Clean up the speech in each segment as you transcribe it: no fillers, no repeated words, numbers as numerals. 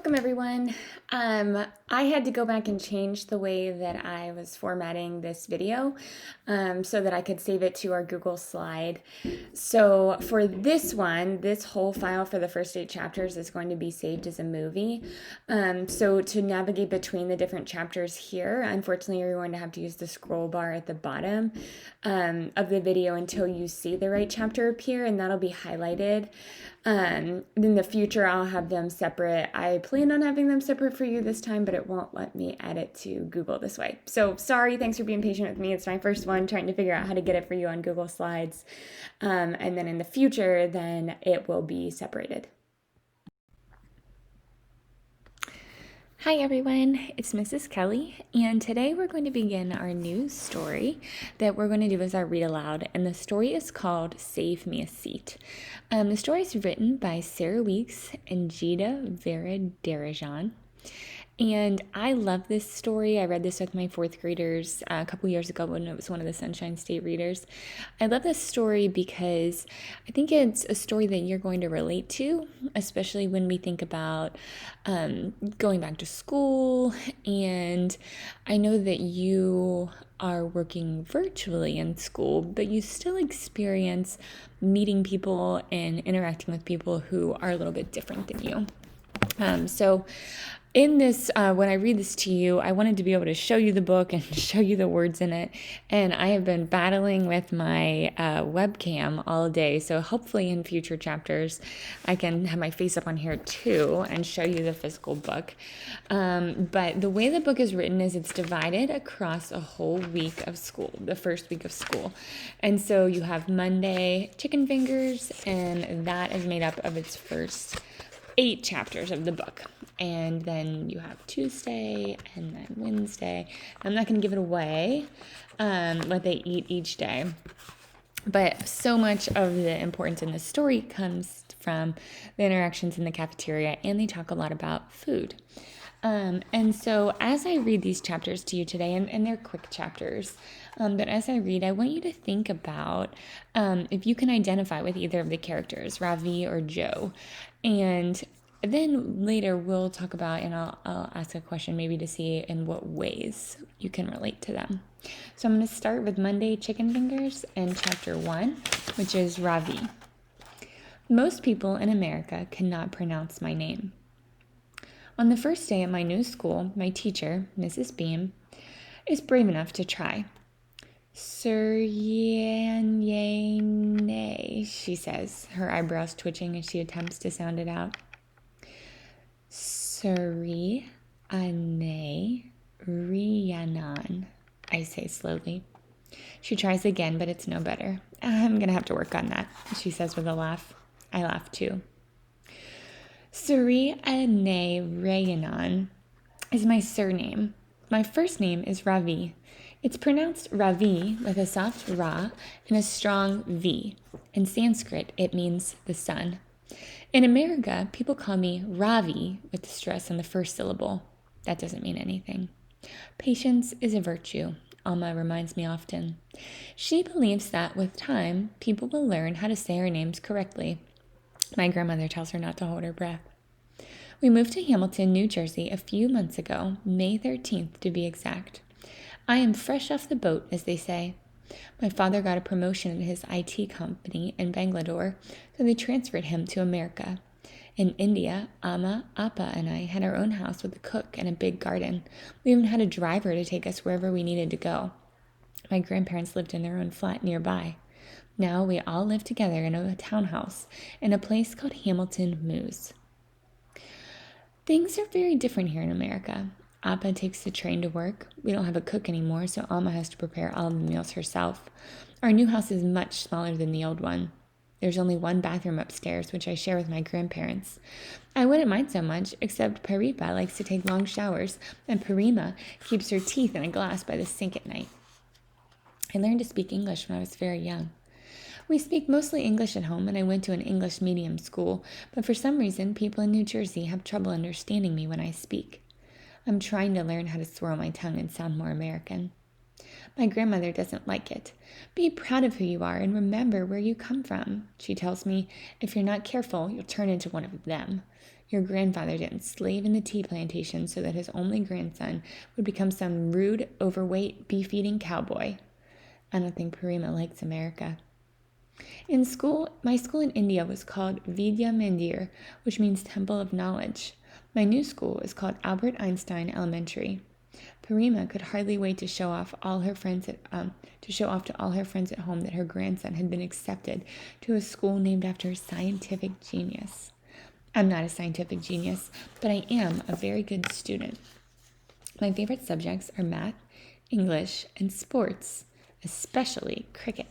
Welcome everyone. I had to go back and change the way that I was formatting this video so that I could save it to our Google Slide. So for this one, this whole file for the first 8 chapters is going to be saved as a movie. So to navigate between the different chapters here, unfortunately you're going to have to use the scroll bar at the bottom of the video until you see the right chapter appear, and that'll be highlighted. In the future, I'll have them separate. I plan on having them separate for you this time, but it won't let me add it to Google this way. So sorry, thanks for being patient with me. It's my first one trying to figure out how to get it for you on Google Slides. And then in the future, then it will be separated. Hi everyone, it's Mrs. Kelly, and today we're going to begin our new story that we're going to do as our read aloud, and the story is called Save Me a Seat. The story is written by Sarah Weeks and Gita Varadarajan. And I love this story. I read this with my 4th graders a couple years ago when it was one of the Sunshine State readers. I love this story because I think it's a story that you're going to relate to, especially when we think about going back to school. And I know that you are working virtually in school, but you still experience meeting people and interacting with people who are a little bit different than you. So in this, when I read this to you, I wanted to be able to show you the book and show you the words in it. And I have been battling with my webcam all day. So hopefully in future chapters, I can have my face up on here too and show you the physical book. But the way the book is written is it's divided across a whole week of school, the first week of school. And so you have Monday, chicken fingers, and that is made up of its first 8 chapters of the book. And then you have Tuesday and then Wednesday. I'm not going to give it away what they eat each day. But so much of the importance in the story comes from the interactions in the cafeteria, and they talk a lot about food. And so as I read these chapters to you today, and they're quick chapters, but as I read, I want you to think about if you can identify with either of the characters, Ravi or Joe. And then later we'll talk about, and I'll ask a question maybe to see in what ways you can relate to them. So I'm going to start with Monday chicken fingers and chapter 1, which is Ravi. Most people in America cannot pronounce my name. On the first day at my new school, my teacher, Mrs. Beam, is brave enough to try. Suryanyane, she says, her eyebrows twitching as she attempts to sound it out. Suryane Rhiannon, I say slowly. She tries again, but it's no better. I'm going to have to work on that, she says with a laugh. I laugh too. Suryane Rhiannon is my surname. My first name is Ravi. It's pronounced Ravi with a soft Ra and a strong V. In Sanskrit, it means the sun. In America, people call me Ravi with the stress on the first syllable. That doesn't mean anything. Patience is a virtue, Alma reminds me often. She believes that with time, people will learn how to say our names correctly. My grandmother tells her not to hold her breath. We moved to Hamilton, New Jersey a few months ago, May 13th to be exact. I am fresh off the boat, as they say. My father got a promotion at his IT company in Bangalore, so they transferred him to America. In India, Amma, Appa, and I had our own house with a cook and a big garden. We even had a driver to take us wherever we needed to go. My grandparents lived in their own flat nearby. Now we all live together in a townhouse in a place called Hamilton Mews. Things are very different here in America. Appa takes the train to work. We don't have a cook anymore, so Alma has to prepare all the meals herself. Our new house is much smaller than the old one. There's only one bathroom upstairs, which I share with my grandparents. I wouldn't mind so much, except Paripa likes to take long showers, and Parima keeps her teeth in a glass by the sink at night. I learned to speak English when I was very young. We speak mostly English at home, and I went to an English medium school, but for some reason, people in New Jersey have trouble understanding me when I speak. I'm trying to learn how to swirl my tongue and sound more American. My grandmother doesn't like it. Be proud of who you are and remember where you come from. She tells me, if you're not careful, you'll turn into one of them. Your grandfather didn't slave in the tea plantation so that his only grandson would become some rude, overweight, beef-eating cowboy. I don't think Purima likes America. In school, my school in India was called Vidya Mandir, which means Temple of Knowledge. My new school is called Albert Einstein Elementary. Purima could hardly wait to show off to all her friends at home that her grandson had been accepted to a school named after a scientific genius. I'm not a scientific genius, but I am a very good student. My favorite subjects are math, English, and sports, especially cricket.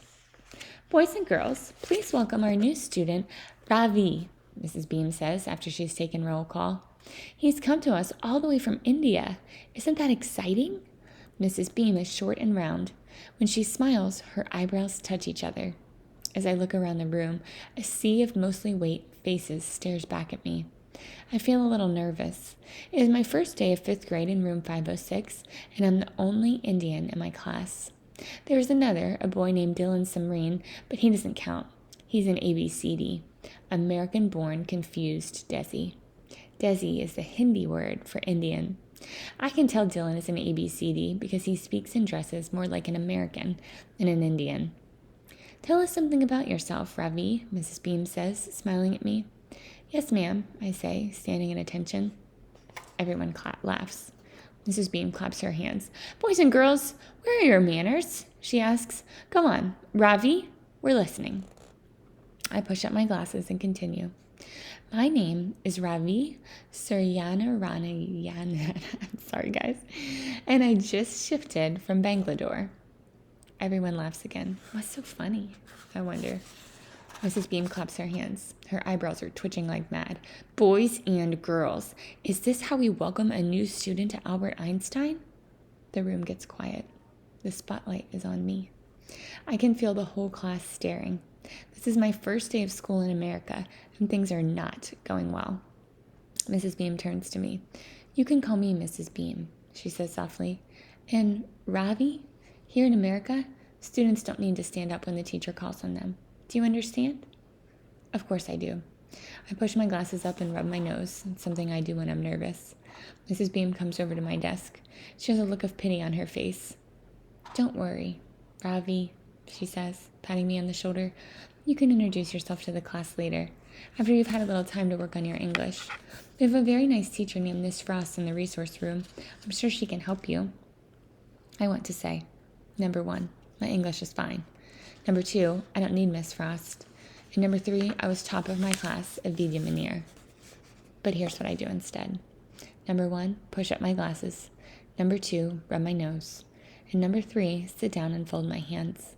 Boys and girls, please welcome our new student, Ravi, Mrs. Beam says after she's taken roll call. He's come to us all the way from India. Isn't that exciting? Mrs. Beam is short and round. When she smiles, her eyebrows touch each other. As I look around the room, a sea of mostly white faces stares back at me. I feel a little nervous. It is my first day of 5th grade in room 506, and I'm the only Indian in my class. There is another, a boy named Dylan Samreen, but he doesn't count. He's an ABCD, American-born confused Desi. Desi is the Hindi word for Indian. I can tell Dylan is an ABCD because he speaks and dresses more like an American than an Indian. Tell us something about yourself, Ravi, Mrs. Beam says, smiling at me. Yes, ma'am, I say, standing at attention. Everyone laughs. Mrs. Beam claps her hands. Boys and girls, where are your manners? She asks. Go on, Ravi, we're listening. I push up my glasses and continue. My name is Ravi Suryanaranayan. I'm sorry, guys. And I just shifted from Bangalore. Everyone laughs again. What's so funny? I wonder. Mrs. Beam claps her hands. Her eyebrows are twitching like mad. Boys and girls, is this how we welcome a new student to Albert Einstein? The room gets quiet. The spotlight is on me. I can feel the whole class staring. This is my first day of school in America, and things are not going well. Mrs. Beam turns to me. You can call me Mrs. Beam, she says softly. And Ravi? Here in America, students don't need to stand up when the teacher calls on them. Do you understand? Of course I do. I push my glasses up and rub my nose. It's something I do when I'm nervous. Mrs. Beam comes over to my desk. She has a look of pity on her face. Don't worry, Ravi, she says, patting me on the shoulder. You can introduce yourself to the class later, after you've had a little time to work on your English. We have a very nice teacher named Miss Frost in the resource room. I'm sure she can help you. I want to say, number 1, my English is fine. Number 2, I don't need Miss Frost. And number 3, I was top of my class at Vidya Mandir. But here's what I do instead. Number 1, push up my glasses. Number 2, rub my nose. And number 3, sit down and fold my hands.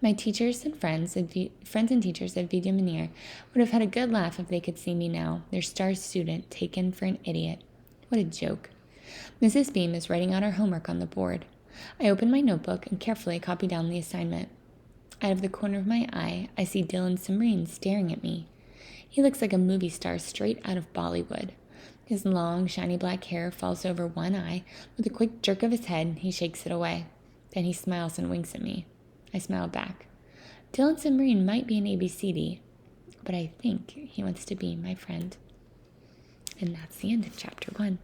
My teachers and friends and teachers at Vidya Mandir would have had a good laugh if they could see me now, their star student taken for an idiot. What a joke. Mrs. Beam is writing out our homework on the board. I open my notebook and carefully copy down the assignment. Out of the corner of my eye, I see Dylan Samreen staring at me. He looks like a movie star straight out of Bollywood. His long, shiny black hair falls over one eye. With a quick jerk of his head, he shakes it away. Then he smiles and winks at me. I smile back. Dylan Samreen might be an ABCD, but I think he wants to be my friend. And that's the end of chapter 1.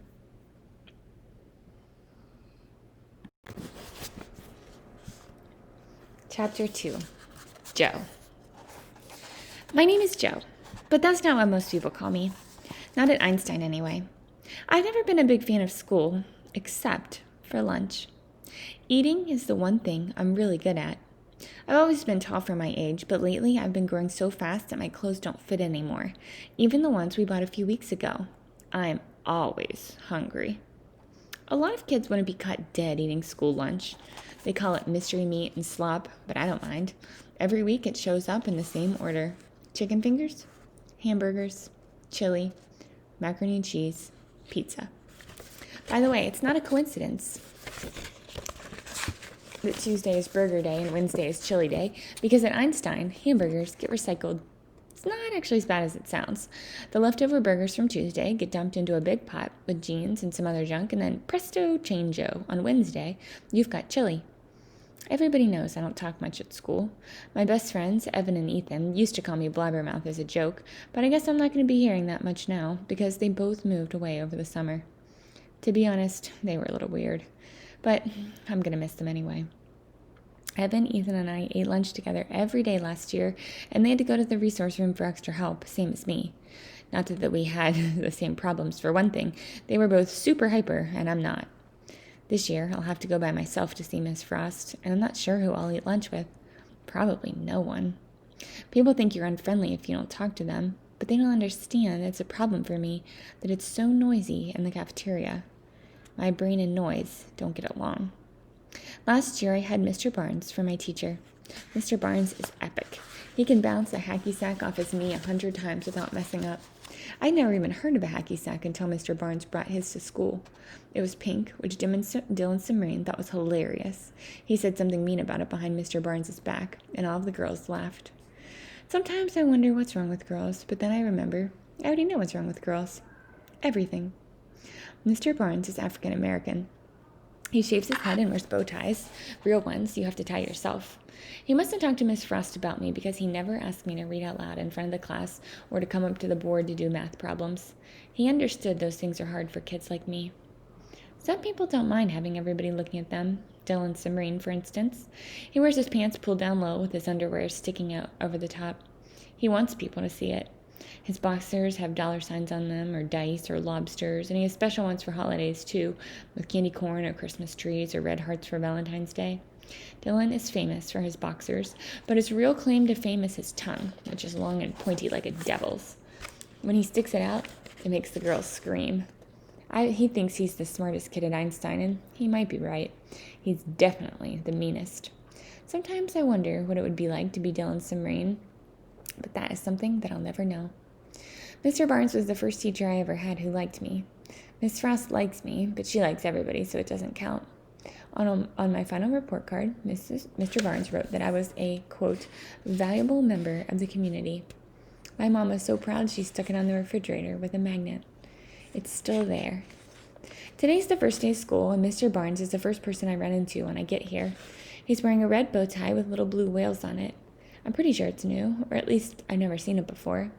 Chapter 2. Joe. My name is Joe, but that's not what most people call me. Not at Einstein, anyway. I've never been a big fan of school, except for lunch. Eating is the one thing I'm really good at. I've always been tall for my age, but lately I've been growing so fast that my clothes don't fit anymore, even the ones we bought a few weeks ago. I'm always hungry. A lot of kids want to be caught dead eating school lunch. They call it mystery meat and slop, but I don't mind. Every week it shows up in the same order. Chicken fingers, hamburgers, chili, macaroni and cheese, pizza. By the way, it's not a coincidence that Tuesday is burger day and Wednesday is chili day, because at Einstein, hamburgers get recycled. It's not actually as bad as it sounds. The leftover burgers from Tuesday get dumped into a big pot with jeans and some other junk, and then presto changeo, on Wednesday, you've got chili. Everybody knows I don't talk much at school. My best friends, Evan and Ethan, used to call me Blabbermouth as a joke, but I guess I'm not going to be hearing that much now because they both moved away over the summer. To be honest, they were a little weird, but I'm going to miss them anyway. Evan, Ethan, and I ate lunch together every day last year, and they had to go to the resource room for extra help, same as me. Not that we had the same problems, for one thing. They were both super hyper, and I'm not. This year, I'll have to go by myself to see Miss Frost, and I'm not sure who I'll eat lunch with. Probably no one. People think you're unfriendly if you don't talk to them, but they don't understand it's a problem for me that it's so noisy in the cafeteria. My brain and noise don't get along. Last year, I had Mr. Barnes for my teacher. Mr. Barnes is epic. He can bounce a hacky sack off his knee 100 times without messing up. I'd never even heard of a hacky sack until Mr. Barnes brought his to school. It was pink, which Dylan Simrine thought was hilarious. He said something mean about it behind Mr. Barnes's back, and all of the girls laughed. Sometimes I wonder what's wrong with girls, but then I remember I already know what's wrong with girls. Everything. Mr. Barnes is African American. He shaves his head and wears bow ties, real ones you have to tie yourself. He mustn't talk to Miss Frost about me because he never asked me to read out loud in front of the class or to come up to the board to do math problems. He understood those things are hard for kids like me. Some people don't mind having everybody looking at them. Dylan Simrine, for instance. He wears his pants pulled down low with his underwear sticking out over the top. He wants people to see it. His boxers have dollar signs on them, or dice, or lobsters, and he has special ones for holidays, too, with candy corn or Christmas trees or red hearts for Valentine's Day. Dylan is famous for his boxers, but his real claim to fame is his tongue, which is long and pointy like a devil's. When he sticks it out, it makes the girls scream. He thinks he's the smartest kid at Einstein, and he might be right. He's definitely the meanest. Sometimes I wonder what it would be like to be Dylan Simrine, but that is something that I'll never know. Mr. Barnes was the first teacher I ever had who liked me. Miss Frost likes me, but she likes everybody, so it doesn't count. On my final report card, Mr. Barnes wrote that I was a, quote, valuable member of the community. My mom was so proud she stuck it on the refrigerator with a magnet. It's still there. Today's the first day of school, and Mr. Barnes is the first person I run into when I get here. He's wearing a red bow tie with little blue whales on it. I'm pretty sure it's new, or at least I've never seen it before.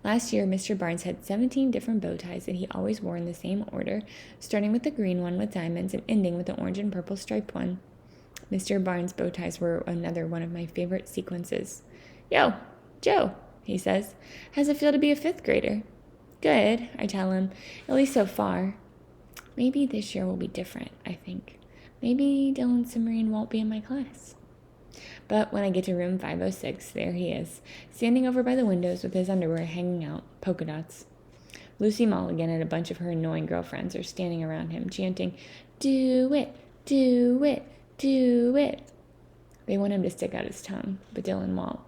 Last year, Mr. Barnes had 17 different bow ties that he always wore in the same order, starting with the green one with diamonds and ending with the orange and purple striped one. Mr. Barnes' bow ties were another one of my favorite sequences. "Yo, Joe," he says, "how's it feel to be a 5th grader?" "Good," I tell him, "at least so far." Maybe this year will be different, I think. Maybe Dylan Simrine won't be in my class. But when I get to room 506, there he is, standing over by the windows with his underwear hanging out, polka dots. Lucy Mulligan and a bunch of her annoying girlfriends are standing around him, chanting, "Do it, do it, do it." They want him to stick out his tongue, but Dylan won't.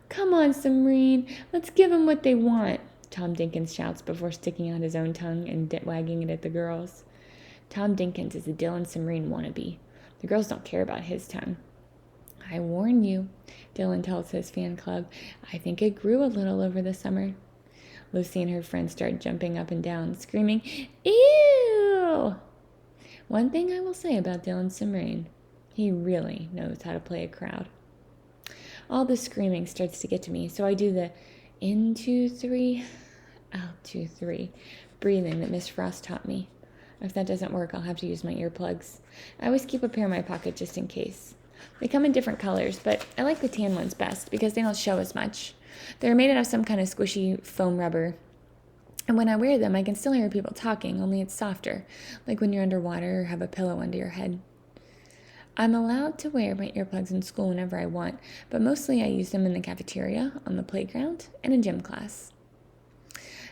"Come on, Simrine, let's give them what they want," Tom Dinkins shouts before sticking out his own tongue and wagging it at the girls. Tom Dinkins is a Dylan Simrine wannabe. The girls don't care about his tongue. "I warn you," Dylan tells his fan club. "I think it grew a little over the summer." Lucy and her friends start jumping up and down, screaming, "Ew!" One thing I will say about Dylan Simrine, he really knows how to play a crowd. All the screaming starts to get to me, so I do the in 2, 3, out 2, 3 breathing that Miss Frost taught me. If that doesn't work, I'll have to use my earplugs. I always keep a pair in my pocket just in case. They come in different colors, but I like the tan ones best because they don't show as much. They're made out of some kind of squishy foam rubber. And when I wear them, I can still hear people talking, only it's softer, like when you're underwater or have a pillow under your head. I'm allowed to wear my earplugs in school whenever I want, but mostly I use them in the cafeteria, on the playground, and in gym class.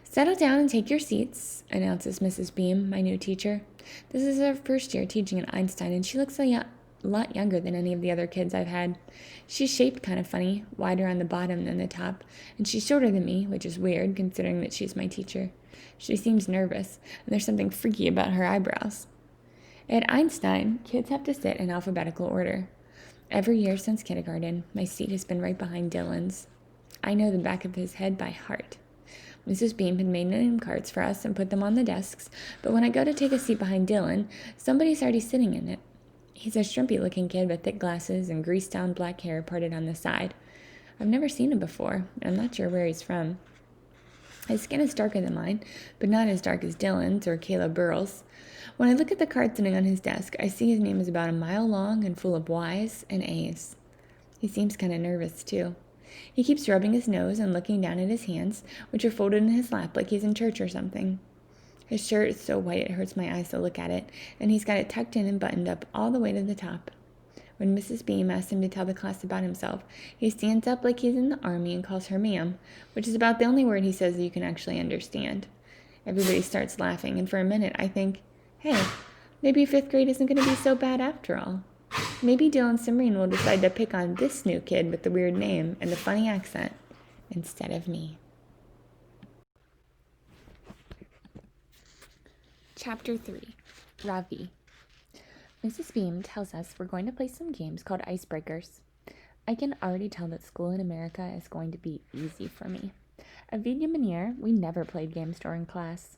"Settle down and take your seats," announces Mrs. Beam, my new teacher. This is her first year teaching at Einstein, and she looks a lot younger than any of the other kids I've had. She's shaped kind of funny, wider on the bottom than the top, and she's shorter than me, which is weird considering that she's my teacher. She seems nervous, and there's something freaky about her eyebrows. At Einstein, kids have to sit in alphabetical order. Every year since kindergarten, my seat has been right behind Dylan's. I know the back of his head by heart. Mrs. Beam had made name cards for us and put them on the desks, but when I go to take a seat behind Dylan, somebody's already sitting in it. He's a shrimpy-looking kid with thick glasses and greased-down black hair parted on the side. I've never seen him before, and I'm not sure where he's from. His skin is darker than mine, but not as dark as Dylan's or Caleb Burrell's. When I look at the card sitting on his desk, I see his name is about a mile long and full of Y's and A's. He seems kind of nervous, too. He keeps rubbing his nose and looking down at his hands, which are folded in his lap like he's in church or something. His shirt is so white it hurts my eyes to look at it, and he's got it tucked in and buttoned up all the way to the top. When Mrs. Beam asks him to tell the class about himself, he stands up like he's in the army and calls her ma'am, which is about the only word he says that you can actually understand. Everybody starts laughing, and for a minute I think, hey, maybe 5th grade isn't going to be so bad after all. Maybe Dylan Simreen will decide to pick on this new kid with the weird name and the funny accent instead of me. Chapter 3. Ravi. Mrs. Beam tells us we're going to play some games called icebreakers. I can already tell that school in America is going to be easy for me. At Vidya Manir, we never played games during class.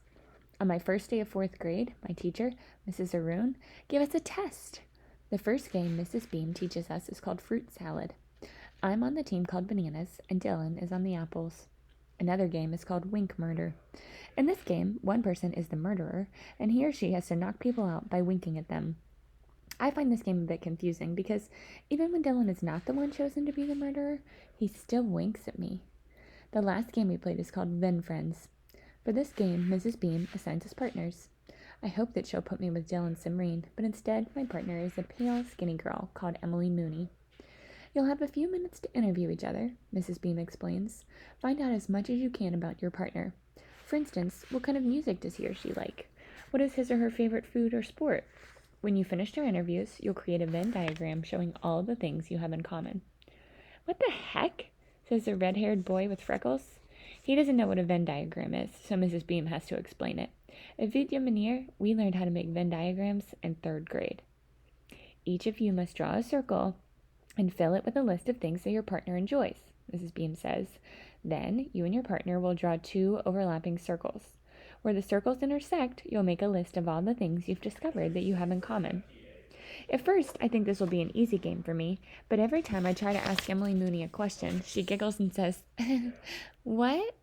On my first day of 4th grade, my teacher, Mrs. Arun, gave us a test. The first game Mrs. Beam teaches us is called fruit salad. I'm on the team called bananas, and Dylan is on the apples. Another game is called wink murder. In this game, one person is the murderer, and he or she has to knock people out by winking at them. I find this game a bit confusing because even when Dylan is not the one chosen to be the murderer, he still winks at me. The last game we played is called Ven Friends. For this game, Mrs. Beam assigns us partners. I hope that she'll put me with Dylan Simreen, but instead my partner is a pale, skinny girl called Emily Mooney. You'll have a few minutes to interview each other, Mrs. Beam explains. Find out as much as you can about your partner. For instance, what kind of music does he or she like? What is his or her favorite food or sport? When you finish your interviews, you'll create a Venn diagram showing all the things you have in common. What the heck? Says the red-haired boy with freckles. He doesn't know what a Venn diagram is, so Mrs. Beam has to explain it. At Vidya Manir, we learned how to make Venn diagrams in 3rd grade. Each of you must draw a circle and fill it with a list of things that your partner enjoys, Mrs. Beam says. Then, you and your partner will draw 2 overlapping circles. Where the circles intersect, you'll make a list of all the things you've discovered that you have in common. At first, I think this will be an easy game for me, but every time I try to ask Emily Mooney a question, she giggles and says, What?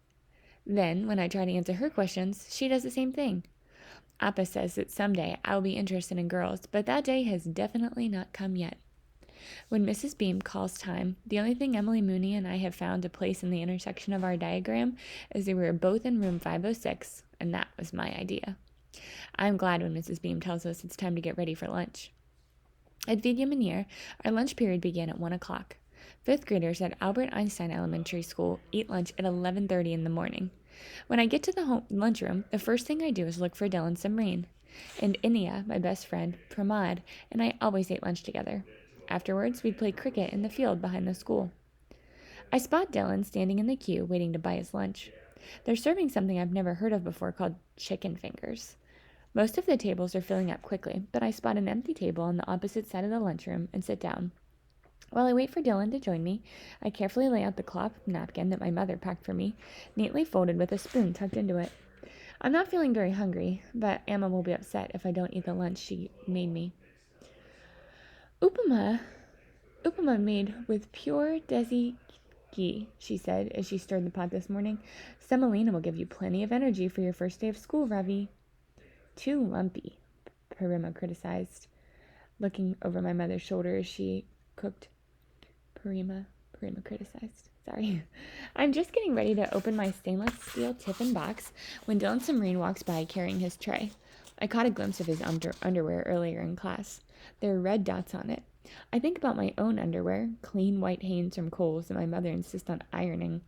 Then, when I try to answer her questions, she does the same thing. Appa says that someday I'll be interested in girls, but that day has definitely not come yet. When Mrs. Beam calls time, the only thing Emily Mooney and I have found to place in the intersection of our diagram is that we were both in room 506, and that was my idea. I'm glad when Mrs. Beam tells us it's time to get ready for lunch. At Vidya Manir, our lunch period began at 1 o'clock. 5th graders at Albert Einstein Elementary School eat lunch at 11:30 in the morning. When I get to the lunchroom, the first thing I do is look for Dylan Simreen. And Inia, my best friend, Pramod, and I always ate lunch together. Afterwards, we'd play cricket in the field behind the school. I spot Dylan standing in the queue waiting to buy his lunch. They're serving something I've never heard of before called chicken fingers. Most of the tables are filling up quickly, but I spot an empty table on the opposite side of the lunchroom and sit down. While I wait for Dylan to join me, I carefully lay out the cloth napkin that my mother packed for me, neatly folded with a spoon tucked into it. I'm not feeling very hungry, but Emma will be upset if I don't eat the lunch she made me. Upama made with pure desi ghee, she said as she stirred the pot this morning. Semolina will give you plenty of energy for your first day of school, Ravi. Too lumpy, Parima criticized, looking over my mother's shoulder as she cooked. Parima criticized. Sorry. I'm just getting ready to open my stainless steel tiffin box when Dylan Simreen walks by carrying his tray. I caught a glimpse of his underwear earlier in class. There are red dots on it. I think about my own underwear, clean white Hanes from Kohl's that my mother insists on ironing.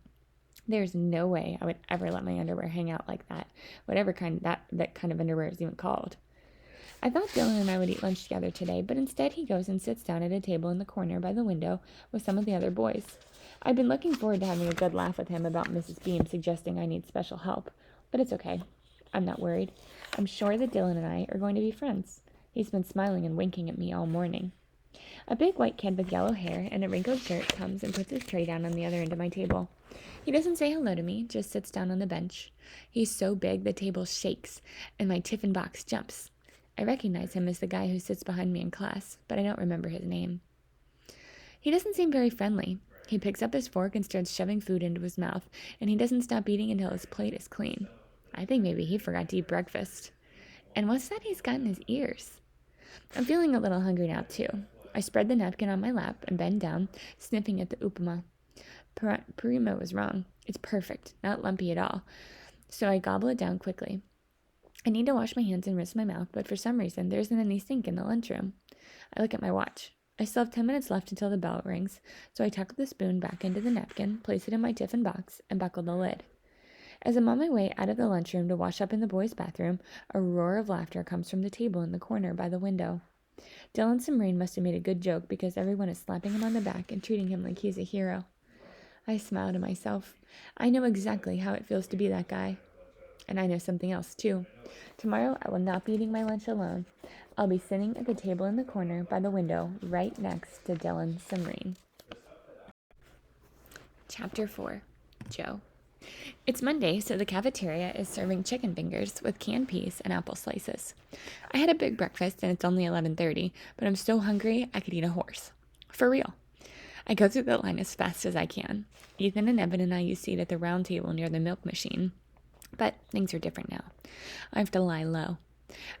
There's no way I would ever let my underwear hang out like that, whatever kind that kind of underwear is even called. I thought Dylan and I would eat lunch together today, but instead he goes and sits down at a table in the corner by the window with some of the other boys. I've been looking forward to having a good laugh with him about Mrs. Beam suggesting I need special help, but it's okay. I'm not worried. I'm sure that Dylan and I are going to be friends. He's been smiling and winking at me all morning. A big white kid with yellow hair and a wrinkled shirt comes and puts his tray down on the other end of my table. He doesn't say hello to me, just sits down on the bench. He's so big the table shakes, and my tiffin box jumps. I recognize him as the guy who sits behind me in class, but I don't remember his name. He doesn't seem very friendly. He picks up his fork and starts shoving food into his mouth, and he doesn't stop eating until his plate is clean. I think maybe he forgot to eat breakfast. And what's that he's got in his ears? I'm feeling a little hungry now, too. I spread the napkin on my lap and bend down, sniffing at the upama. Parima was wrong. It's perfect, not lumpy at all. So I gobble it down quickly. I need to wash my hands and rinse my mouth, but for some reason, there isn't any sink in the lunchroom. I look at my watch. I still have 10 minutes left until the bell rings, so I tuck the spoon back into the napkin, place it in my tiffin box, and buckle the lid. As I'm on my way out of the lunchroom to wash up in the boys' bathroom, a roar of laughter comes from the table in the corner by the window. Dylan Simrine must have made a good joke because everyone is slapping him on the back and treating him like he's a hero. I smile to myself. I know exactly how it feels to be that guy. And I know something else, too. Tomorrow, I will not be eating my lunch alone. I'll be sitting at the table in the corner by the window, right next to Dylan Simrine. Chapter 4. Joe. It's Monday, so the cafeteria is serving chicken fingers with canned peas and apple slices. I had a big breakfast, and it's only 11:30, but I'm so hungry I could eat a horse. For real. I go through the line as fast as I can. Ethan and Evan and I used to eat at the round table near the milk machine. But things are different now. I have to lie low.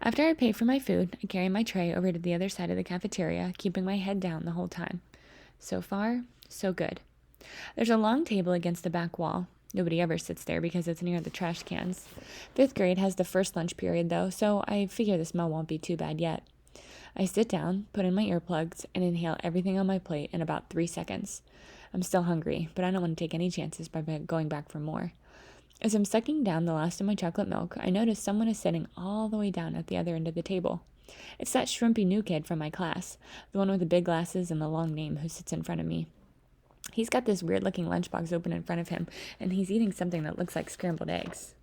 After I pay for my food, I carry my tray over to the other side of the cafeteria, keeping my head down the whole time. So far, so good. There's a long table against the back wall. Nobody ever sits there because it's near the trash cans. 5th grade has the first lunch period, though, so I figure the smell won't be too bad yet. I sit down, put in my earplugs, and inhale everything on my plate in about 3 seconds. I'm still hungry, but I don't want to take any chances by going back for more. As I'm sucking down the last of my chocolate milk, I notice someone is sitting all the way down at the other end of the table. It's that shrimpy new kid from my class, the one with the big glasses and the long name who sits in front of me. He's got this weird-looking lunchbox open in front of him, and he's eating something that looks like scrambled eggs.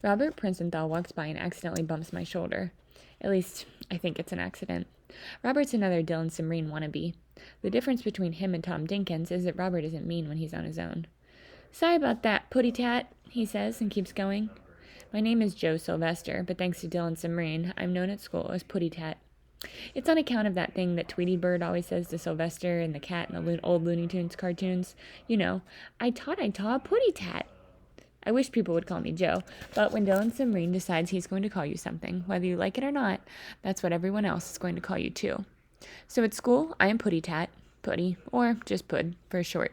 Robert Princenthal walks by and accidentally bumps my shoulder. At least, I think it's an accident. Robert's another Dylan Simrine wannabe. The difference between him and Tom Dinkins is that Robert isn't mean when he's on his own. "Sorry about that, putty tat," he says and keeps going. My name is Joe Sylvester, but thanks to Dylan Simrine, I'm known at school as Putty Tat. It's on account of that thing that Tweety Bird always says to Sylvester and the cat in the old Looney Tunes cartoons. You know, I taught a putty tat. I wish people would call me Joe, but when Dylan Simrine decides he's going to call you something, whether you like it or not, that's what everyone else is going to call you too. So at school, I am Putty Tat, Putty, or just Pud for short.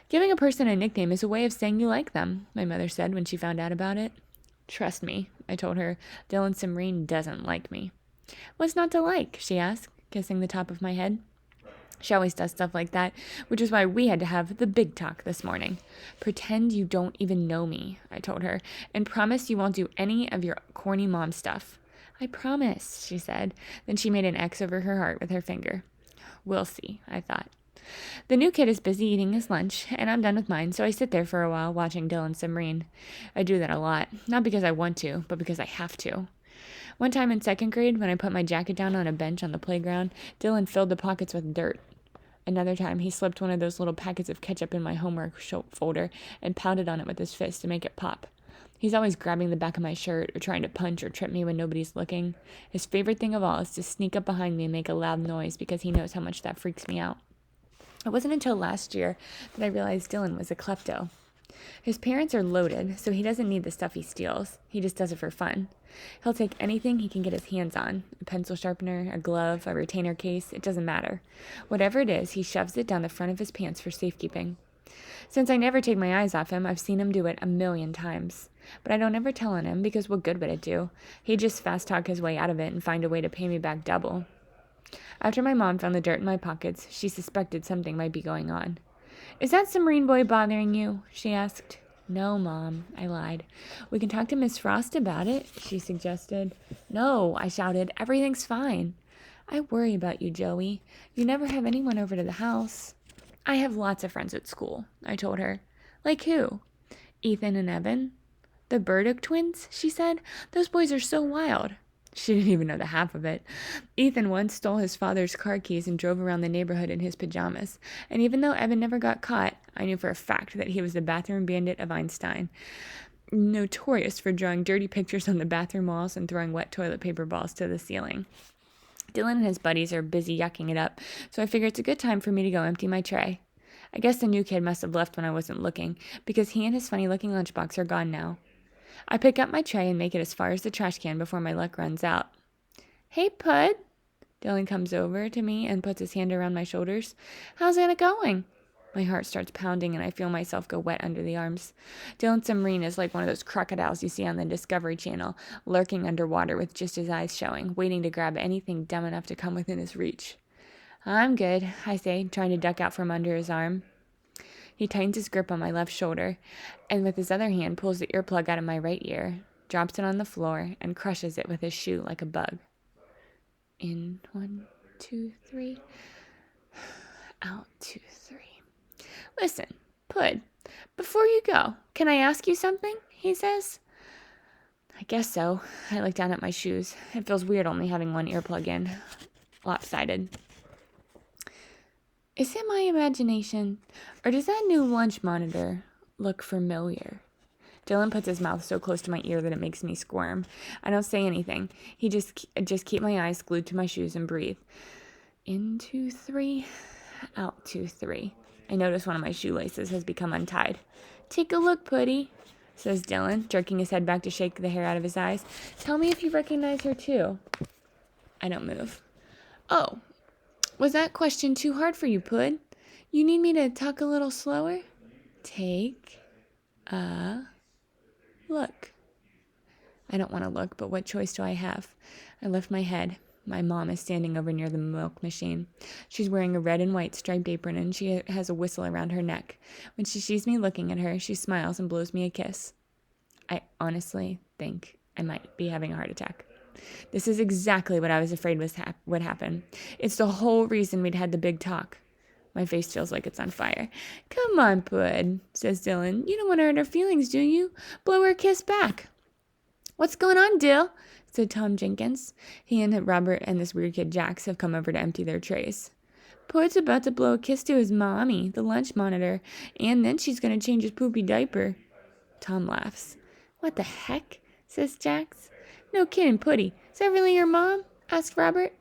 Giving a person a nickname is a way of saying you like them, my mother said when she found out about it. Trust me, I told her, Dylan Simrine doesn't like me. "What's not to like?" she asked, kissing the top of my head. She always does stuff like that, which is why we had to have the big talk this morning. "Pretend you don't even know me," I told her, "and promise you won't do any of your corny mom stuff." "I promise," she said. Then she made an X over her heart with her finger. We'll see, I thought. The new kid is busy eating his lunch, and I'm done with mine, so I sit there for a while watching Dylan Simrine. I do that a lot, not because I want to, but because I have to. One time in 2nd grade, when I put my jacket down on a bench on the playground, Dylan filled the pockets with dirt. Another time, he slipped one of those little packets of ketchup in my homework folder and pounded on it with his fist to make it pop. He's always grabbing the back of my shirt or trying to punch or trip me when nobody's looking. His favorite thing of all is to sneak up behind me and make a loud noise because he knows how much that freaks me out. It wasn't until last year that I realized Dylan was a klepto. His parents are loaded, so he doesn't need the stuff he steals. He just does it for fun. He'll take anything he can get his hands on, a pencil sharpener, a glove, a retainer case, it doesn't matter. Whatever it is, he shoves it down the front of his pants for safekeeping. Since I never take my eyes off him, I've seen him do it 1,000,000 times. But I don't ever tell on him because what good would it do? He'd just fast talk his way out of it and find a way to pay me back double. After my mom found the dirt in my pockets, she suspected something might be going on. "Is that Simrine boy bothering you?" she asked. "No, Mom," I lied. "We can talk to Miss Frost about it," she suggested. "No," I shouted. "Everything's fine." "I worry about you, Joey. You never have anyone over to the house." "I have lots of friends at school," I told her. "Like who?" "Ethan and Evan." "The Burdick twins?" she said. "Those boys are so wild." She didn't even know the half of it. Ethan once stole his father's car keys and drove around the neighborhood in his pajamas. And even though Evan never got caught, I knew for a fact that he was the bathroom bandit of Einstein. notorious for drawing dirty pictures on the bathroom walls and throwing wet toilet paper balls to the ceiling. Dylan and his buddies are busy yucking it up, so I figure it's a good time for me to go empty my tray. I guess the new kid must have left when I wasn't looking, because he and his funny-looking lunchbox are gone now. I pick up my tray and make it as far as the trash can before my luck runs out. "Hey, Pud." Dylan comes over to me and puts his hand around my shoulders. "How's it going?" My heart starts pounding and I feel myself go wet under the arms. Dylan Submarine is like one of those crocodiles you see on the Discovery Channel, lurking underwater with just his eyes showing, waiting to grab anything dumb enough to come within his reach. "I'm good," I say, trying to duck out from under his arm. He tightens his grip on my left shoulder, and with his other hand pulls the earplug out of my right ear, drops it on the floor, and crushes it with his shoe like a bug. In 1, 2, 3. Out 2, 3. "Listen, Pud, before you go, can I ask you something?" he says. "I guess so." I look down at my shoes. It feels weird only having one earplug in. Lopsided. Is it my imagination, or does that new lunch monitor look familiar? Dylan puts his mouth so close to my ear that it makes me squirm. I don't say anything. He just keep my eyes glued to my shoes and breathe. In 2, 3, out 2, 3. I notice one of my shoelaces has become untied. "Take a look, Puddy," says Dylan, jerking his head back to shake the hair out of his eyes. "Tell me if you recognize her too." I don't move. "Oh, was that question too hard for you, Pud? You need me to talk a little slower? Take a look." I don't want to look, but what choice do I have? I lift my head. My mom is standing over near the milk machine. She's wearing a red and white striped apron, and she has a whistle around her neck. When she sees me looking at her, she smiles and blows me a kiss. I honestly think I might be having a heart attack. This is exactly what I was afraid would happen. It's the whole reason we'd had the big talk. My face feels like it's on fire. "Come on, Pud," says Dylan. "You don't want to hurt her feelings, do you? Blow her a kiss back." "What's going on, Dill?" said Tom Jenkins. He and Robert and this weird kid Jax have come over to empty their trays. "Pud's about to blow a kiss to his mommy, the lunch monitor, and then she's going to change his poopy diaper." Tom laughs. "What the heck?" says Jax. "No kidding, Puddy. Is that really your mom?" asked Robert.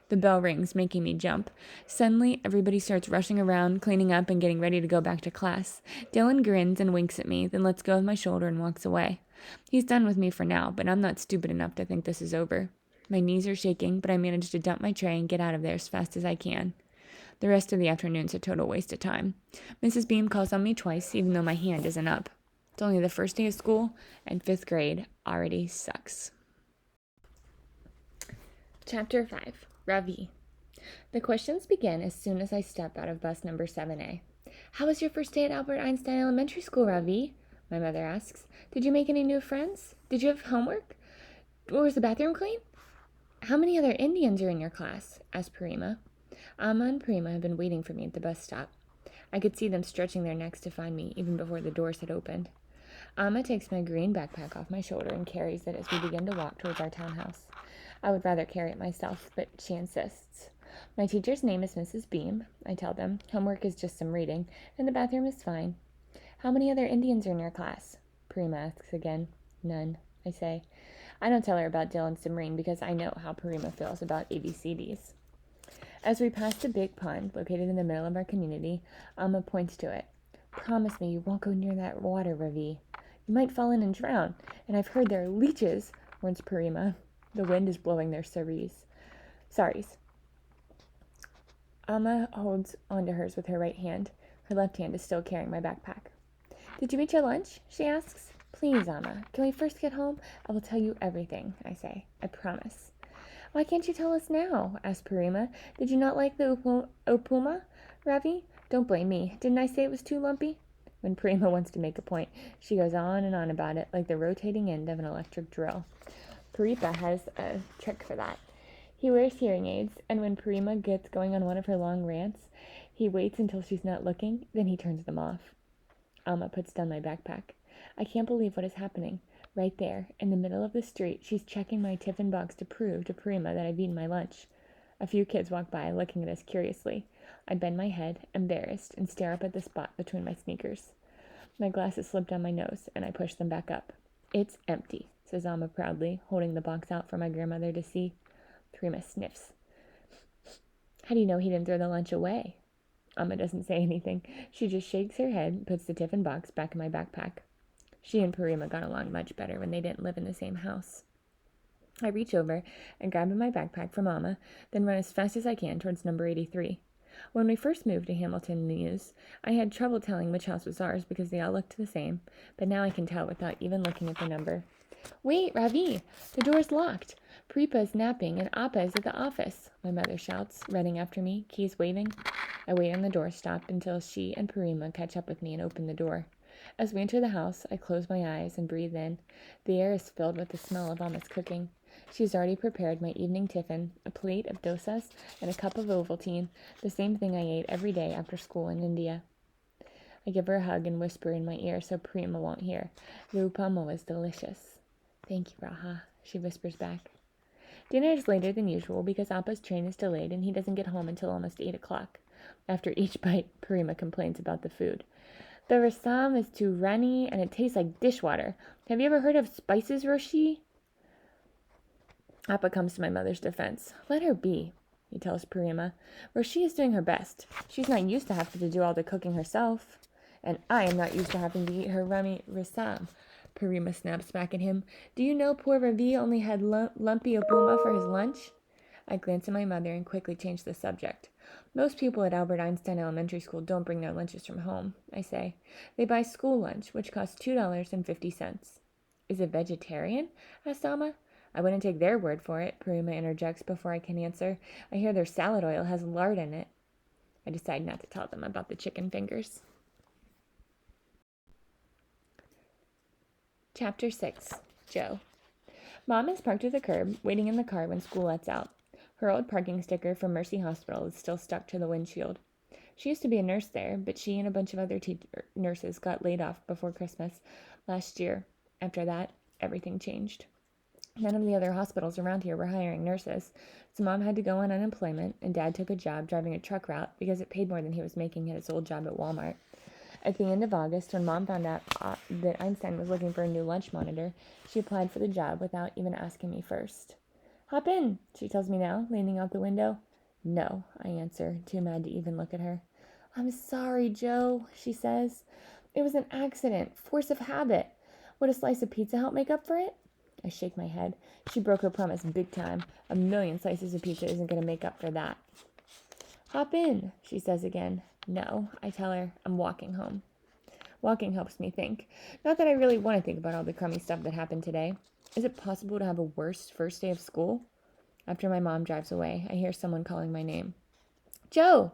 The bell rings, making me jump. Suddenly, everybody starts rushing around, cleaning up and getting ready to go back to class. Dylan grins and winks at me, then lets go of my shoulder and walks away. He's done with me for now, but I'm not stupid enough to think this is over. My knees are shaking, but I manage to dump my tray and get out of there as fast as I can. The rest of the afternoon's a total waste of time. Mrs. Beam calls on me twice, even though my hand isn't up. It's only the first day of school, and 5th grade already sucks. Chapter 5. Ravi. The questions begin as soon as I step out of bus number 7A. "How was your first day at Albert Einstein Elementary School, Ravi?" my mother asks. "Did you make any new friends? Did you have homework? Was the bathroom clean?" "How many other Indians are in your class?" asked Parima. Amma and Parima had been waiting for me at the bus stop. I could see them stretching their necks to find me, even before the doors had opened. Amma takes my green backpack off my shoulder and carries it as we begin to walk towards our townhouse. I would rather carry it myself, but she insists. "My teacher's name is Mrs. Beam," I tell them. "Homework is just some reading, and the bathroom is fine." "How many other Indians are in your class?" Parima asks again. "None," I say. I don't tell her about Dylan Submarine because I know how Parima feels about ABCDs. As we pass the big pond located in the middle of our community, Amma points to it. "Promise me you won't go near that water, Ravi. You might fall in and drown, and I've heard there are leeches," warns Parima. The wind is blowing their saris. Amma holds onto hers with her right hand. Her left hand is still carrying my backpack. "Did you eat your lunch?" she asks. "Please, Amma, can we first get home? I will tell you everything," I say. "I promise." "Why can't you tell us now?" asks Parima. "Did you not like the upuma, Ravi? Don't blame me. Didn't I say it was too lumpy?" When Parima wants to make a point, she goes on and on about it like the rotating end of an electric drill. Paripa has a trick for that. He wears hearing aids, and when Parima gets going on one of her long rants, he waits until she's not looking, then he turns them off. Amma puts down my backpack. I can't believe what is happening. Right there, in the middle of the street, she's checking my tiffin box to prove to Parima that I've eaten my lunch. A few kids walk by, looking at us curiously. I bend my head, embarrassed, and stare up at the spot between my sneakers. My glasses slip down my nose, and I push them back up. It's empty, says Alma proudly, holding the box out for my grandmother to see. Prima sniffs. How do you know he didn't throw the lunch away? Alma doesn't say anything. She just shakes her head and puts the tiffin box back in my backpack. She and Prima got along much better when they didn't live in the same house. I reach over and grab my backpack from Alma, then run as fast as I can towards number 83. When we first moved to Hamilton News, I had trouble telling which house was ours because they all looked the same, but now I can tell without even looking at the number. Wait, Ravi! The door's locked. Preepa's napping and Appa is at the office, my mother shouts, running after me, keys waving. I wait on the doorstep until she and Prima catch up with me and open the door. As we enter the house, I close my eyes and breathe in. The air is filled with the smell of Alma's cooking. She's already prepared my evening tiffin, a plate of dosas, and a cup of Ovaltine, the same thing I ate every day after school in India. I give her a hug and whisper in my ear so Prima won't hear. The upama was delicious. Thank you, Raha, she whispers back. Dinner is later than usual because Appa's train is delayed and he doesn't get home until almost 8 o'clock. After each bite, Prima complains about the food. The rasam is too runny and it tastes like dishwater. Have you ever heard of spices, Roshi? Appa comes to my mother's defense. Let her be, he tells Prima. Roshi is doing her best. She's not used to having to do all the cooking herself. And I am not used to having to eat her rummy rasam. Prima snaps back at him. Do you know poor Ravi only had lumpy upuma for his lunch? I glance at my mother and quickly change the subject. Most people at Albert Einstein Elementary School don't bring their lunches from home, I say. They buy school lunch, which costs $2.50. Is it vegetarian? Asked Alma. I wouldn't take their word for it, Prima interjects before I can answer. I hear their salad oil has lard in it. I decide not to tell them about the chicken fingers. Chapter 6. Joe. Mom is parked at the curb, waiting in the car when school lets out. Her old parking sticker from Mercy Hospital is still stuck to the windshield. She used to be a nurse there, but she and a bunch of other nurses got laid off before Christmas last year. After that, everything changed. None of the other hospitals around here were hiring nurses, so Mom had to go on unemployment, and Dad took a job driving a truck route because it paid more than he was making at his old job at Walmart. At the end of August, when Mom found out that Einstein was looking for a new lunch monitor, she applied for the job without even asking me first. Hop in, she tells me now, leaning out the window. No, I answer, too mad to even look at her. I'm sorry, Joe, she says. It was an accident, force of habit. Would a slice of pizza help make up for it? I shake my head. She broke her promise big time. 1,000,000 slices of pizza isn't going to make up for that. Hop in, she says again. No, I tell her, I'm walking home. Walking helps me think. Not that I really want to think about all the crummy stuff that happened today. Is it possible to have a worse first day of school? After my mom drives away, I hear someone calling my name. Joe!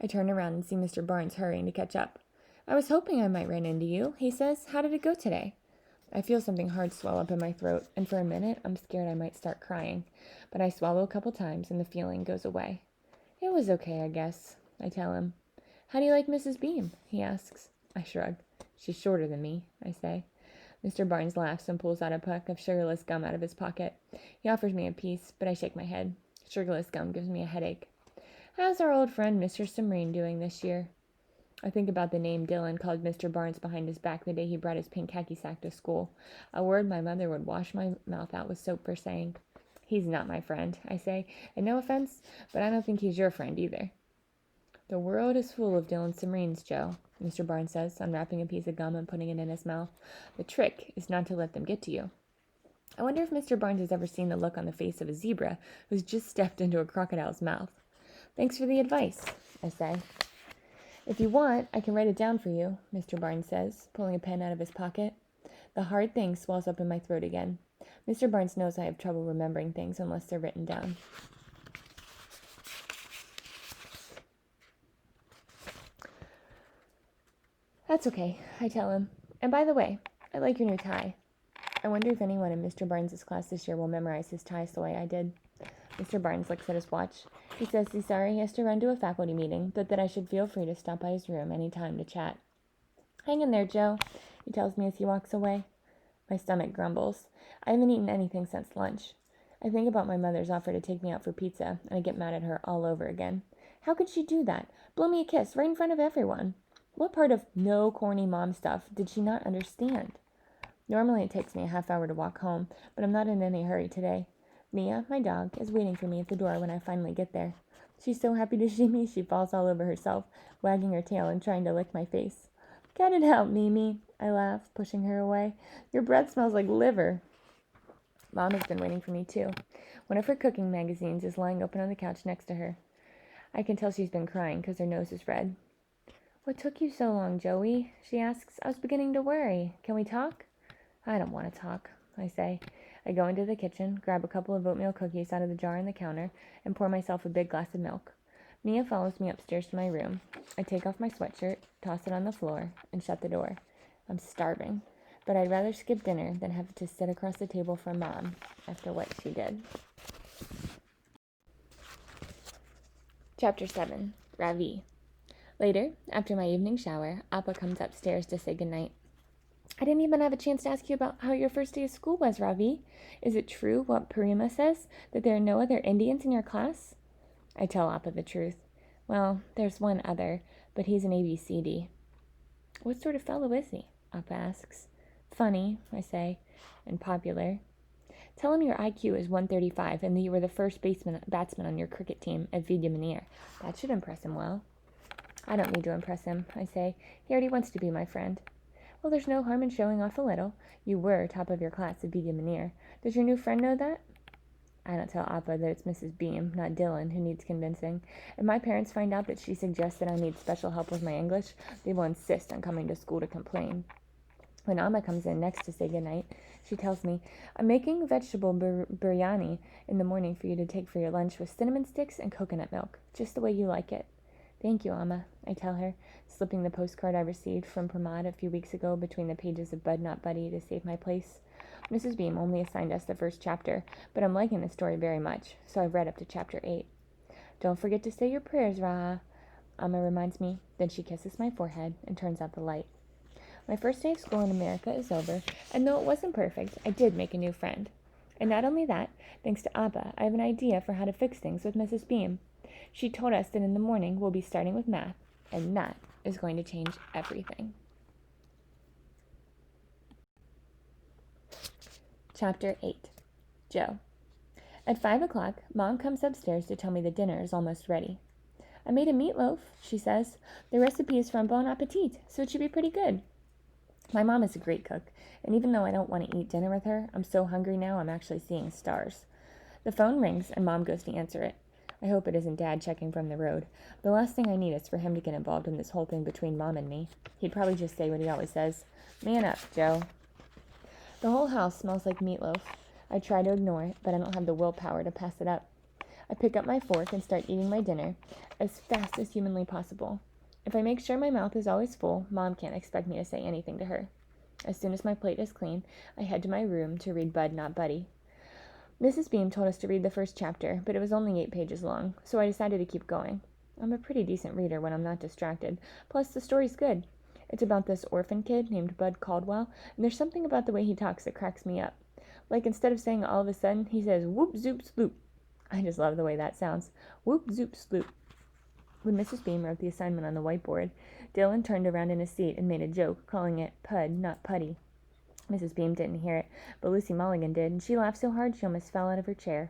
I turn around and see Mr. Barnes hurrying to catch up. I was hoping I might run into you, he says. How did it go today? I feel something hard swell up in my throat, and for a minute I'm scared I might start crying. But I swallow a couple times and the feeling goes away. It was okay, I guess, I tell him. How do you like Mrs. Beam? He asks. I shrug. She's shorter than me, I say. Mr. Barnes laughs and pulls out a puck of sugarless gum out of his pocket. He offers me a piece, but I shake my head. Sugarless gum gives me a headache. How's our old friend Mr. Simreen doing this year? I think about the name Dylan called Mr. Barnes behind his back the day he brought his pink khaki sack to school, a word my mother would wash my mouth out with soap for saying. He's not my friend, I say, and no offense, but I don't think he's your friend either. The world is full of Dylan Simreens, Joe, Mr. Barnes says, unwrapping a piece of gum and putting it in his mouth. The trick is not to let them get to you. I wonder if Mr. Barnes has ever seen the look on the face of a zebra who's just stepped into a crocodile's mouth. Thanks for the advice, I say. If you want, I can write it down for you, Mr. Barnes says, pulling a pen out of his pocket. The hard thing swells up in my throat again. Mr. Barnes knows I have trouble remembering things unless they're written down. That's okay, I tell him. And by the way, I like your new tie. I wonder if anyone in Mr. Barnes' class this year will memorize his ties the way I did. Mr. Barnes looks at his watch. He says he's sorry he has to run to a faculty meeting, but that I should feel free to stop by his room any time to chat. Hang in there, Joe, he tells me as he walks away. My stomach grumbles. I haven't eaten anything since lunch. I think about my mother's offer to take me out for pizza, and I get mad at her all over again. How could she do that? Blow me a kiss right in front of everyone. What part of no corny mom stuff did she not understand? Normally it takes me a half hour to walk home, but I'm not in any hurry today. Mia, my dog, is waiting for me at the door when I finally get there. She's so happy to see me, she falls all over herself, wagging her tail and trying to lick my face. Cut it out, Mimi, I laugh, pushing her away. Your breath smells like liver. Mom has been waiting for me, too. One of her cooking magazines is lying open on the couch next to her. I can tell she's been crying because her nose is red. What took you so long, Joey? She asks. I was beginning to worry. Can we talk? I don't want to talk, I say. I go into the kitchen, grab a couple of oatmeal cookies out of the jar on the counter, and pour myself a big glass of milk. Mia follows me upstairs to my room. I take off my sweatshirt, toss it on the floor, and shut the door. I'm starving, but I'd rather skip dinner than have to sit across the table from Mom after what she did. Chapter 7. Ravi. Later, after my evening shower, Appa comes upstairs to say goodnight. I didn't even have a chance to ask you about how your first day of school was, Ravi. Is it true what Parima says, that there are no other Indians in your class? I tell Appa the truth. Well, there's one other, but he's an ABCD. What sort of fellow is he? Appa asks. Funny, I say, and popular. Tell him your IQ is 135 and that you were the first batsman on your cricket team at Vidya Manir. That should impress him well. I don't need to impress him, I say. He already wants to be my friend. Well, there's no harm in showing off a little. You were top of your class at Vidya Manir. Does your new friend know that? I don't tell Appa that it's Mrs. Beam, not Dylan, who needs convincing. If my parents find out that she suggests that I need special help with my English, they will insist on coming to school to complain. When Amma comes in next to say goodnight, she tells me, I'm making vegetable biryani in the morning for you to take for your lunch with cinnamon sticks and coconut milk, just the way you like it. Thank you, Amma, I tell her, slipping the postcard I received from Pramod a few weeks ago between the pages of Bud Not Buddy to save my place. Mrs. Beam only assigned us the first chapter, but I'm liking the story very much, so I've read up to chapter 8. Don't forget to say your prayers, Raha, Amma reminds me. Then she kisses my forehead and turns out the light. My first day of school in America is over, and though it wasn't perfect, I did make a new friend. And not only that, thanks to Appa, I have an idea for how to fix things with Mrs. Beam. She told us that in the morning we'll be starting with math, and that is going to change everything. Chapter 8. Joe. At 5 o'clock, Mom comes upstairs to tell me the dinner is almost ready. I made a meatloaf, she says. The recipe is from Bon Appetit, so it should be pretty good. My mom is a great cook, and even though I don't want to eat dinner with her, I'm so hungry now I'm actually seeing stars. The phone rings, and Mom goes to answer it. I hope it isn't Dad checking from the road. The last thing I need is for him to get involved in this whole thing between Mom and me. He'd probably just say what he always says. Man up, Joe. The whole house smells like meatloaf. I try to ignore it, but I don't have the willpower to pass it up. I pick up my fork and start eating my dinner as fast as humanly possible. If I make sure my mouth is always full, Mom can't expect me to say anything to her. As soon as my plate is clean, I head to my room to read Bud Not Buddy. Mrs. Beam told us to read the first chapter, but it was only 8 pages long, so I decided to keep going. I'm a pretty decent reader when I'm not distracted, plus the story's good. It's about this orphan kid named Bud Caldwell, and there's something about the way he talks that cracks me up. Like instead of saying all of a sudden, he says whoop zoop sloop. I just love the way that sounds. Whoop zoop sloop. When Mrs. Beam wrote the assignment on the whiteboard, Dylan turned around in his seat and made a joke, calling it Pud, not Putty. Mrs. Beam didn't hear it, but Lucy Mulligan did, and she laughed so hard she almost fell out of her chair.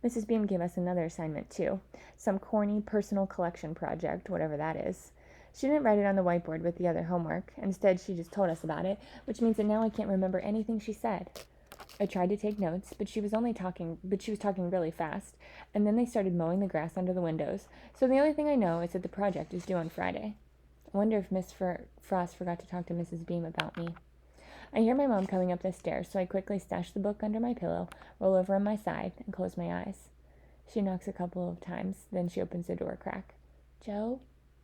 Mrs. Beam gave us another assignment, too. Some corny personal collection project, whatever that is. She didn't write it on the whiteboard with the other homework. Instead, she just told us about it, which means that now I can't remember anything she said. I tried to take notes, but she was talking really fast, and then they started mowing the grass under the windows, so the only thing I know is that the project is due on Friday. I wonder if Miss Frost forgot to talk to Mrs. Beam about me. I hear my mom coming up the stairs, so I quickly stash the book under my pillow, roll over on my side, and close my eyes. She knocks a couple of times, then she opens the door a crack. "Joe?"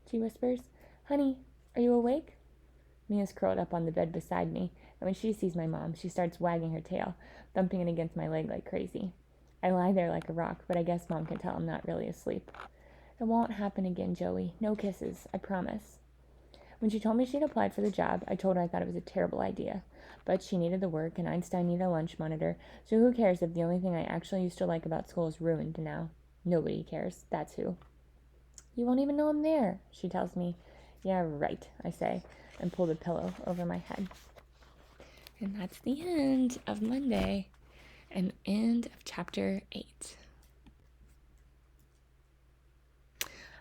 she whispers. "Honey, are you awake?" Mia's curled up on the bed beside me, and when she sees my mom, she starts wagging her tail, thumping it against my leg like crazy. I lie there like a rock, but I guess Mom can tell I'm not really asleep. "It won't happen again, Joey. No kisses, I promise." When she told me she'd applied for the job, I told her I thought it was a terrible idea. But she needed the work, and Einstein needed a lunch monitor, so who cares if the only thing I actually used to like about school is ruined now? Nobody cares, that's who. "You won't even know I'm there," she tells me. Yeah, right, I say, and pull the pillow over my head. And that's the end of Monday and end of chapter 8.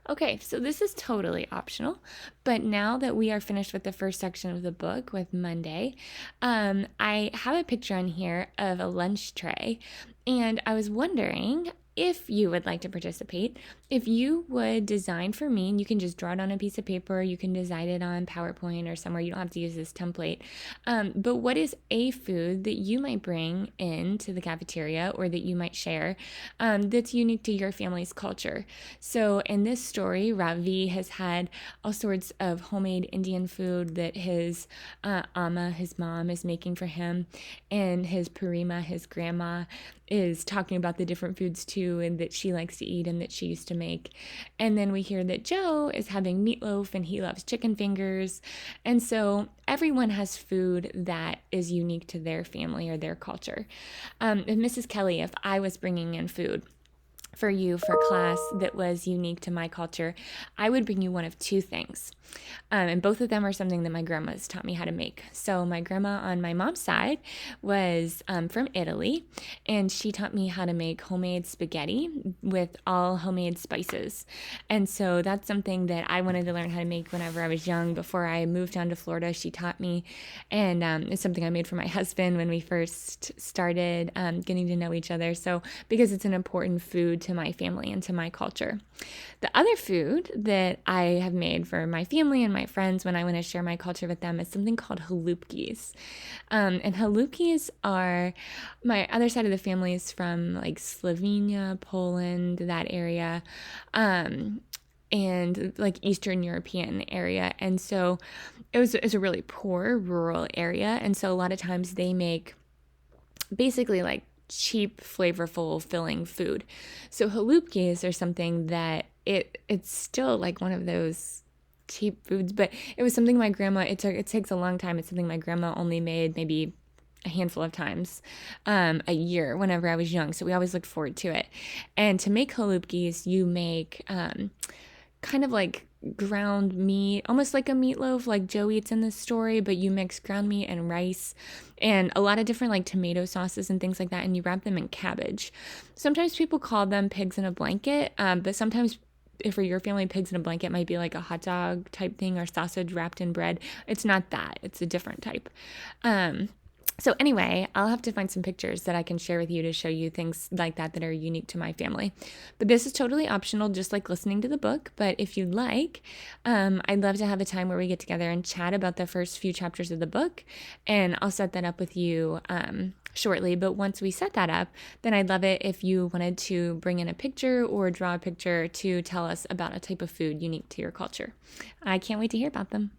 Okay, so this is totally optional, but now that we are finished with the first section of the book with Monday, I have a picture on here of a lunch tray, and I was wondering if you would like to participate, if you would design for me, and you can just draw it on a piece of paper, you can design it on PowerPoint or somewhere, you don't have to use this template, but what is a food that you might bring into the cafeteria or that you might share that's unique to your family's culture? So in this story, Ravi has had all sorts of homemade Indian food that his Amma, his mom, is making for him, and his Purima, his grandma, is talking about the different foods too, and that she likes to eat and that she used to make. And then we hear that Joe is having meatloaf and he loves chicken fingers. And so everyone has food that is unique to their family or their culture. And Mrs. Kelly, if I was bringing in food for you for class that was unique to my culture, I would bring you one of two things. And both of them are something that my grandma's taught me how to make. So my grandma on my mom's side was from Italy, and she taught me how to make homemade spaghetti with all homemade spices. And so that's something that I wanted to learn how to make whenever I was young. Before I moved down to Florida, she taught me, and it's something I made for my husband when we first started getting to know each other. So because it's an important food to my family and to my culture. The other food that I have made for my family and my friends when I want to share my culture with them is something called halupkis. And halupkis are, my other side of the family is from like Slovenia, Poland, that area, and like Eastern European area. And so it's a really poor rural area. And so a lot of times they make basically like cheap, flavorful, filling food. So halupkis are something that it's still like one of those cheap foods, but it was something my grandma, it takes a long time. It's something my grandma only made maybe a handful of times a year whenever I was young. So we always looked forward to it. And to make halupkis, you make kind of like ground meat, almost like a meatloaf like Joe eats in this story, but you mix ground meat and rice and a lot of different like tomato sauces and things like that, and you wrap them in cabbage. Sometimes people call them pigs in a blanket, but sometimes if for your family, pigs in a blanket might be like a hot dog type thing or sausage wrapped in bread. It's not that. It's a different type. So anyway, I'll have to find some pictures that I can share with you to show you things like that are unique to my family. But this is totally optional, just like listening to the book. But if you'd like, I'd love to have a time where we get together and chat about the first few chapters of the book. And I'll set that up with you shortly. But once we set that up, then I'd love it if you wanted to bring in a picture or draw a picture to tell us about a type of food unique to your culture. I can't wait to hear about them.